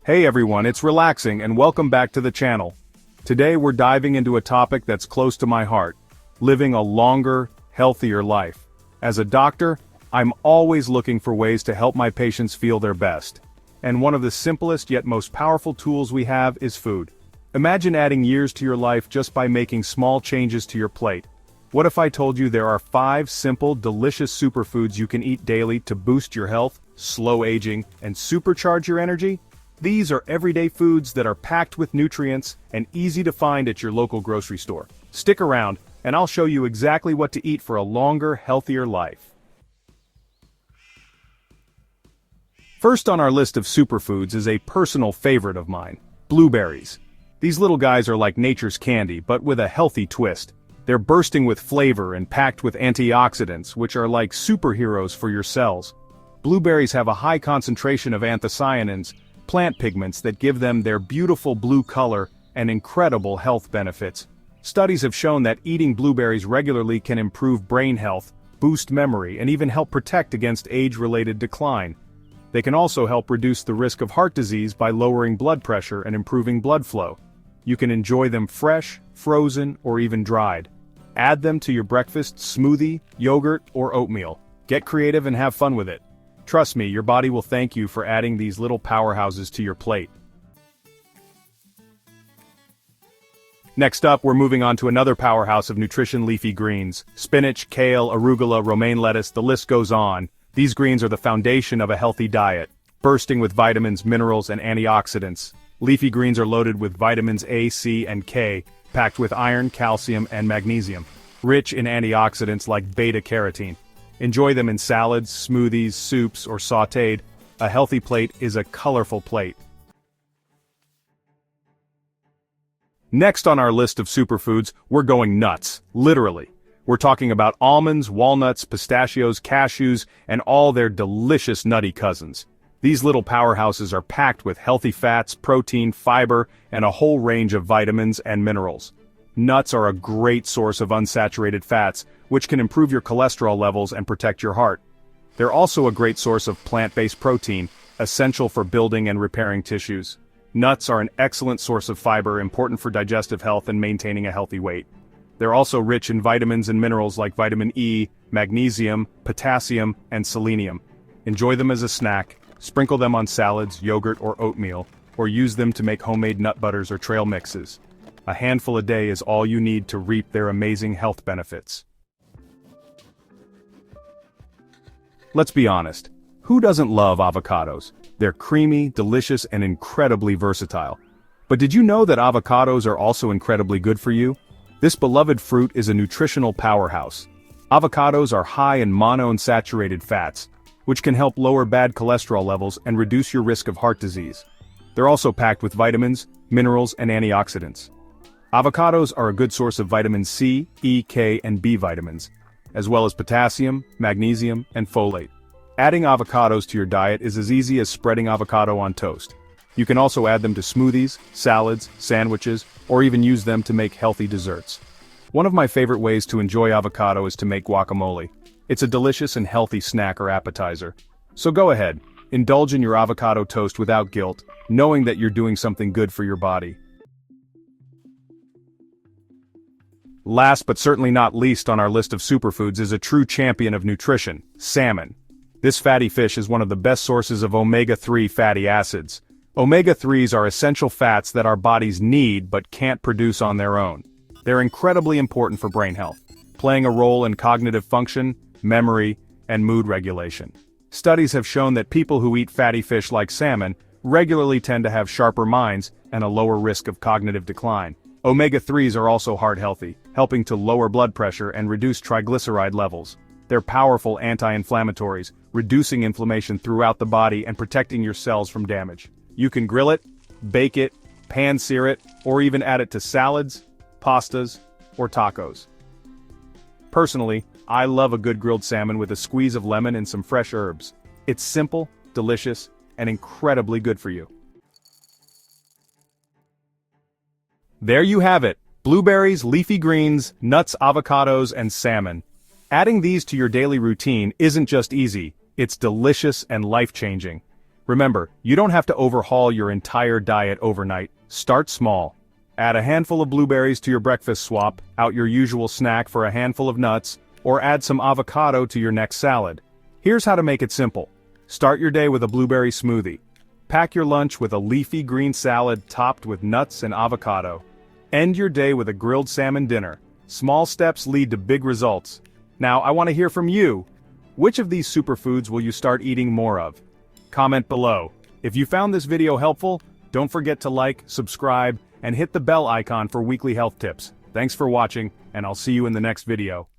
Hey everyone, it's relaxing and welcome back to the channel. Today we're diving into a topic that's close to my heart, living a longer, healthier life. As a doctor, I'm always looking for ways to help my patients feel their best. And one of the simplest yet most powerful tools we have is food. Imagine adding years to your life just by making small changes to your plate. What if I told you there are 5 simple, delicious superfoods you can eat daily to boost your health, slow aging, and supercharge your energy? These are everyday foods that are packed with nutrients and easy to find at your local grocery store. Stick around, and I'll show you exactly what to eat for a longer, healthier life. First on our list of superfoods is a personal favorite of mine, blueberries. These little guys are like nature's candy, but with a healthy twist. They're bursting with flavor and packed with antioxidants, which are like superheroes for your cells. Blueberries have a high concentration of anthocyanins, plant pigments that give them their beautiful blue color and incredible health benefits. Studies have shown that eating blueberries regularly can improve brain health, boost memory, and even help protect against age-related decline. They can also help reduce the risk of heart disease by lowering blood pressure and improving blood flow. You can enjoy them fresh, frozen, or even dried. Add them to your breakfast, smoothie, yogurt, or oatmeal. Get creative and have fun with it. Trust me, your body will thank you for adding these little powerhouses to your plate. Next up, we're moving on to another powerhouse of nutrition: leafy greens. Spinach, kale, arugula, romaine lettuce, the list goes on. These greens are the foundation of a healthy diet, bursting with vitamins, minerals, and antioxidants. Leafy greens are loaded with vitamins A, C, and K, packed with iron, calcium, and magnesium, rich in antioxidants like beta-carotene. Enjoy them in salads, smoothies, soups, or sautéed. A healthy plate is a colorful plate. Next on our list of superfoods, we're going nuts, literally. We're talking about almonds, walnuts, pistachios, cashews, and all their delicious nutty cousins. These little powerhouses are packed with healthy fats, protein, fiber, and a whole range of vitamins and minerals. Nuts are a great source of unsaturated fats, which can improve your cholesterol levels and protect your heart. They're also a great source of plant-based protein, essential for building and repairing tissues. Nuts are an excellent source of fiber, important for digestive health and maintaining a healthy weight. They're also rich in vitamins and minerals like vitamin E, magnesium, potassium, and selenium. Enjoy them as a snack, sprinkle them on salads, yogurt, or oatmeal, or use them to make homemade nut butters or trail mixes. A handful a day is all you need to reap their amazing health benefits. Let's be honest, who doesn't love avocados? They're creamy, delicious, and incredibly versatile. But did you know that avocados are also incredibly good for you? This beloved fruit is a nutritional powerhouse. Avocados are high in monounsaturated fats, which can help lower bad cholesterol levels and reduce your risk of heart disease. They're also packed with vitamins, minerals, and antioxidants. Avocados are a good source of vitamin C, E, K, and B vitamins, as well as potassium, magnesium, and folate. Adding avocados to your diet is as easy as spreading avocado on toast. You can also add them to smoothies, salads, sandwiches, or even use them to make healthy desserts. One of my favorite ways to enjoy avocado is to make guacamole. It's a delicious and healthy snack or appetizer. So go ahead, indulge in your avocado toast without guilt, knowing that you're doing something good for your body. Last but certainly not least on our list of superfoods is a true champion of nutrition: salmon. This fatty fish is one of the best sources of omega-3 fatty acids. Omega-3s are essential fats that our bodies need but can't produce on their own. They're incredibly important for brain health, playing a role in cognitive function, memory, and mood regulation. Studies have shown that people who eat fatty fish like salmon regularly tend to have sharper minds and a lower risk of cognitive decline. Omega-3s are also heart-healthy, helping to lower blood pressure and reduce triglyceride levels. They're powerful anti-inflammatories, reducing inflammation throughout the body and protecting your cells from damage. You can grill it, bake it, pan-sear it, or even add it to salads, pastas, or tacos. Personally, I love a good grilled salmon with a squeeze of lemon and some fresh herbs. It's simple, delicious, and incredibly good for you. There you have it: blueberries, leafy greens, nuts, avocados, and salmon. Adding these to your daily routine isn't just easy, it's delicious and life-changing. Remember, you don't have to overhaul your entire diet overnight. Start small. Add a handful of blueberries to your breakfast, swap out your usual snack for a handful of nuts, or add some avocado to your next salad. Here's how to make it simple. Start your day with a blueberry smoothie. Pack your lunch with a leafy green salad topped with nuts and avocado. End your day with a grilled salmon dinner. Small steps lead to big results. Now, I want to hear from you. Which of these superfoods will you start eating more of? Comment below. If you found this video helpful, don't forget to like, subscribe, and hit the bell icon for weekly health tips. Thanks for watching, and I'll see you in the next video.